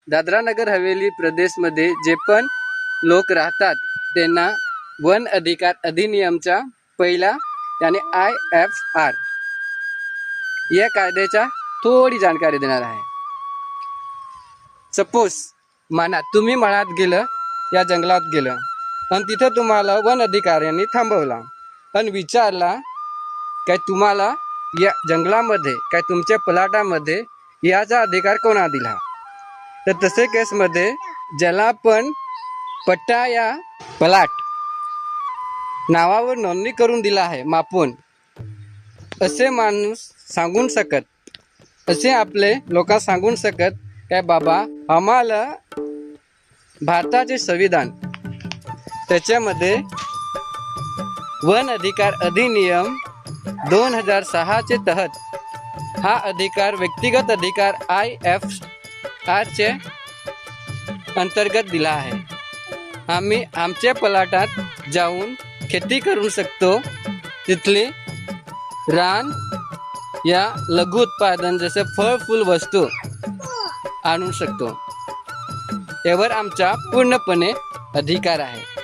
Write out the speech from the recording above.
दादरा नगर हवेली प्रदेशमध्ये जे पण लोक राहतात त्यांना वन अधिकार अधिनियमचा पहिला यानी IFR या कायद्याच्या थोडी जाणकारी देणार आहे। सपोज माना तुम्ही मळ्यात गेलं या जंगलात गेलं आणि तिथं तुम्हाला वन अधिकाऱ्यांनी थांबवला आणि विचारला काय तुम्हाला या जंगलामध्ये काय तुमच्या प्लॉटामध्ये याचा अधिकार कोणा दिला, तर तसे केसमध्ये ज्याला पण पट्टा या प्लॉट नावावर नोंदणी करून दिला आहे मापून, असे माणूस सांगून शकत, असे आपले लोक सांगून शकत काय बाबा आम्हाला भारताचे संविधान त्याच्यामध्ये वन अधिकार अधिनियम 2006 चे तहत हा अधिकार व्यक्तिगत अधिकार IFR चे अंतर्गत दिला आहे। आम्ही आमच्या प्लॉटात जाऊन खेती करू शकतो, तिथली रान या लघु उत्पादन जसे फळ फूल वस्तू आणू शकतो, यावर आमचा पूर्णपणे अधिकार आहे।